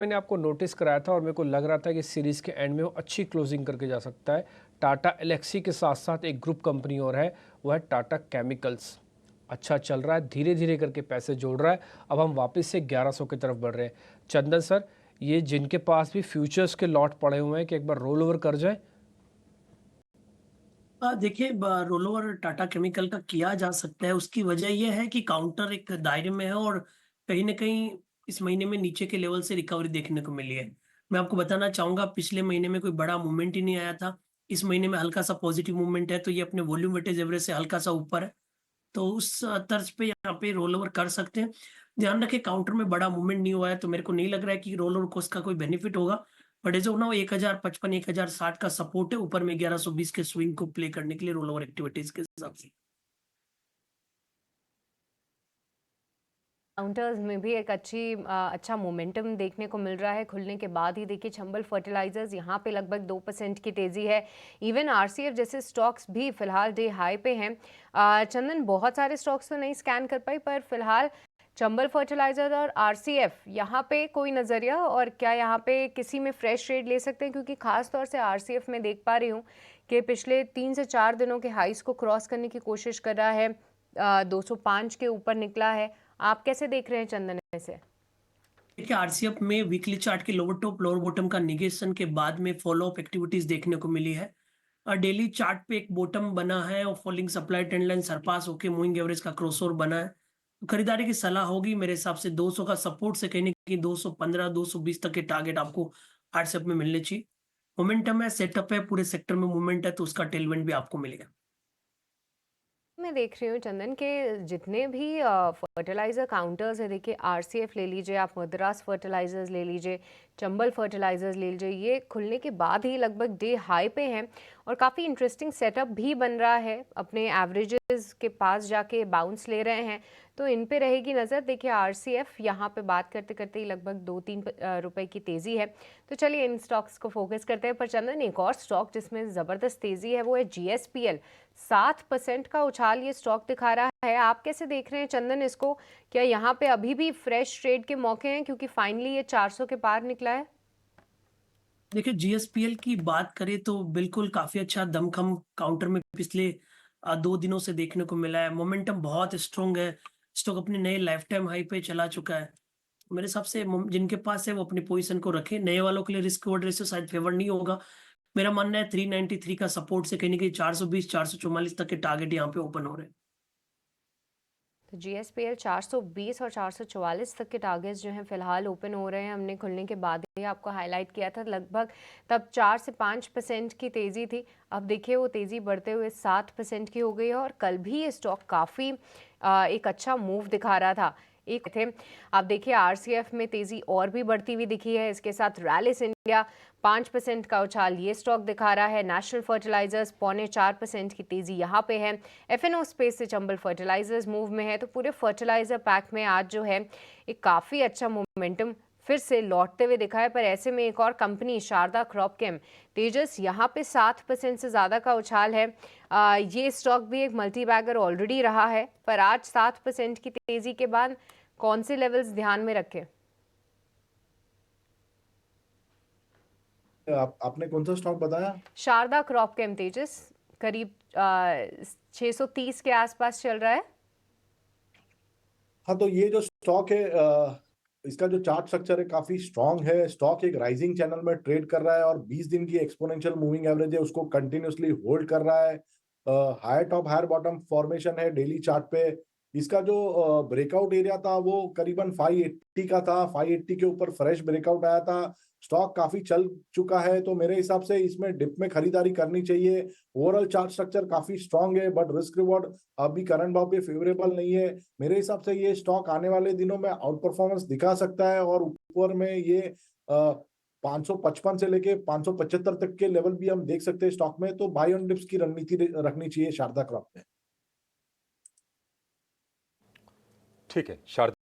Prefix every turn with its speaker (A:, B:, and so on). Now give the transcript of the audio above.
A: मैंने आपको नोटिस कराया था और मेरे को लग रहा था कि सीरीज़ के एंड में वो अच्छी क्लोजिंग करके जा सकता है। टाटा एल्क्सी के साथ साथ एक ग्रुप कंपनी और है, वो है टाटा केमिकल्स। अच्छा चल रहा है, धीरे धीरे करके पैसे जोड़ रहा है। अब हम वापस से 1100 की तरफ बढ़ रहे हैं। चंदन सर, ये जिनके पास भी फ्यूचर्स के लॉट पड़े हुए हैं कि एक बार रोल ओवर कर जाए।
B: देखिए, रोल ओवर टाटा केमिकल का किया जा सकता है। उसकी वजह ये है कि काउंटर एक दायरे में है और कहीं न कहीं इस महीने में नीचे के लेवल से रिकवरी देखने को मिली है। मैं आपको बताना चाहूँगा, पिछले महीने में कोई बड़ा मूवमेंट ही नहीं आया था। इस महीने में हल्का-सा पॉजिटिव मूवमेंट है, तो ये अपने वॉल्यूम वेटेज एवरेज से हल्का-सा ऊपर है। तो उस तर्ज पे यहाँ पे रोल ओवर कर सकते हैं। ध्यान रखें, काउंटर में बड़ा मूवमेंट नहीं हुआ है, तो मेरे को नहीं लग रहा है कि रोल ओवर को उसका कोई बेनिफिट होगा। बट एज़ ऑफ नाउ 1055 1060 का सपोर्ट है, ऊपर में 1120 के स्विंग को प्ले करने के लिए रोल ओवर एक्टिविटीज़ के हिसाब से।
C: काउंटर्स में भी एक अच्छा मोमेंटम देखने को मिल रहा है खुलने के बाद ही। देखिए चंबल फर्टिलाइजर्स यहाँ पे लगभग 2% की तेजी है। इवन आरसीएफ जैसे स्टॉक्स भी फिलहाल डे हाई पे हैं। चंदन, बहुत सारे स्टॉक्स तो नहीं स्कैन कर पाई, पर फिलहाल चंबल फर्टिलाइजर और आरसीएफ यहाँ पे कोई नज़रिया, और क्या यहाँ पे किसी में फ्रेश ट्रेड ले सकते हैं? क्योंकि खास तौर से आरसीएफ में देख पा रही हूँ कि पिछले 3 से 4 दिनों के हाइस को क्रॉस करने की कोशिश कर रहा है। 205 के ऊपर निकला है। आप कैसे देख रहे हैं चंदन इसे?
B: देखिए, आरसीएफ में वीकली चार्ट के लोअर टॉप लोअर बॉटम का निगेशन के बाद में फॉलो अप एक्टिविटीज देखने को मिली है। डेली चार्ट पे एक बॉटम बना है और falling supply trend line surpass होके मूविंग एवरेज का क्रॉसओवर बना है। तो खरीदारी की सलाह होगी मेरे हिसाब से 200 का सपोर्ट से कहीं न कहीं 215 220 तक के टारगेट आपको आरसीएफ में मिलने चाहिए। मोमेंटम है, सेटअप है, पूरे सेक्टर में मूवमेंट है, तो उसका टेलविंड भी आपको मिलेगा।
C: मैं देख रही हूँ चंदन के जितने भी फर्टिलाइज़र काउंटर्स है, देखिए आरसीएफ ले लीजिए, आप मद्रास फर्टिलाइजर्स ले लीजिए, चंबल फर्टिलाइजर्स ले लीजिए, ये खुलने के बाद ही लगभग डे हाई पे हैं और काफ़ी इंटरेस्टिंग सेटअप भी बन रहा है। अपने एवरेजेस के पास जाके बाउंस ले रहे हैं, तो इन पे रहेगी नज़र। देखिए आरसीएफ यहाँ पे बात करते करते ही लगभग 2-3 रुपए की तेज़ी है। तो चलिए इन स्टॉक्स को फोकस करते हैं। पर चंदन, एक और स्टॉक जिसमें ज़बरदस्त तेज़ी है वो है जीएसपीएल। 7% का उछाल ये स्टॉक दिखा रहा है। आप कैसे देख रहे हैं चंदन इसको? क्या यहाँ पे अभी भी फ्रेश ट्रेड के मौके हैं, क्योंकि फाइनली ये 400 के पार निकला है?
B: देखिए, जीएसपीएल की बात करें तो बिल्कुल काफ़ी अच्छा दमखम काउंटर में पिछले 2 दिनों से देखने को मिला है। मोमेंटम बहुत स्ट्रॉन्ग है। स्टॉक अपने नए लाइफ टाइम हाई पे चला चुका है। मेरे हिसाब से जिनके पास है वो अपनी पोजीशन को रखें। नए वालों के लिए रिस्क रिवॉर्ड रेशियो शायद फेवर नहीं होगा। मेरा मानना है 393 का सपोर्ट से कहीं न कहीं 420 444 तक के टारगेट यहाँ पे ओपन हो रहे हैं।
C: तो जीएसपीएल 420 और 444 तक के टारगेट्स जो हैं फिलहाल ओपन हो रहे हैं। हमने खुलने के बाद ही आपको हाईलाइट किया था, लगभग तब 4 से 5% की तेज़ी थी। अब देखिए वो तेज़ी बढ़ते हुए 7% की हो गई है और कल भी ये स्टॉक काफ़ी एक अच्छा मूव दिखा रहा था। एक थे, आप देखिए आरसीएफ में तेज़ी और भी बढ़ती हुई दिखी है। इसके साथ रैलिस इंडिया 5% का उछाल ये स्टॉक दिखा रहा है। नेशनल फर्टिलाइजर्स 0.25% की तेज़ी यहाँ पे है। एफएनओ स्पेस से चंबल फर्टिलाइजर्स मूव में है। तो पूरे फर्टिलाइजर पैक में आज जो है एक काफ़ी अच्छा मोमेंटम फिर से लौटते हुए दिखा है। पर ऐसे में एक और कंपनी शारदा क्रॉपकेम तेजस, यहाँ पे 7% से ज़्यादा का उछाल है। ये स्टॉक भी एक मल्टी बैगर ऑलरेडी रहा है, पर आज 7% की तेज़ी के बाद कौन से लेवल्स ध्यान में रखें?
D: आपने कौन सा स्टॉक बताया?
C: शारदा क्रॉपकेम तेजस करीब 630 के आसपास चल रहा है।
D: हाँ, तो ये जो स्टॉक है, इसका जो चार्ट स्ट्रक्चर है काफी स्ट्रांग है। स्टॉक एक राइजिंग चैनल में ट्रेड कर रहा है और 20 दिन की एक्सपोनेंशियल मूविंग एवरेज है उसको कंटिन्यूअसली होल्ड कर रहा है। Higher top higher bottom formation है डेली चार्ट पे। इसका जो ब्रेकआउट एरिया था वो करीबन 580 का था। 580 के ऊपर फ्रेश ब्रेकआउट आया था। स्टॉक काफी चल चुका है, तो मेरे हिसाब से इसमें डिप में खरीदारी करनी चाहिए। ओवरऑल चार्ट स्ट्रक्चर काफी स्ट्रांग है, बट रिस्क रिवॉर्ड अभी करंट भाव पे फेवरेबल नहीं है। मेरे हिसाब से ये स्टॉक आने वाले दिनों में आउट परफॉर्मेंस दिखा सकता है और ऊपर में ये 555 से लेके 575 तक के लेवल भी हम देख सकते हैं स्टॉक में। तो बाय ऑन डिप्स की रणनीति रखनी चाहिए शारदा क्रॉप में।
E: ठीक है। शारदा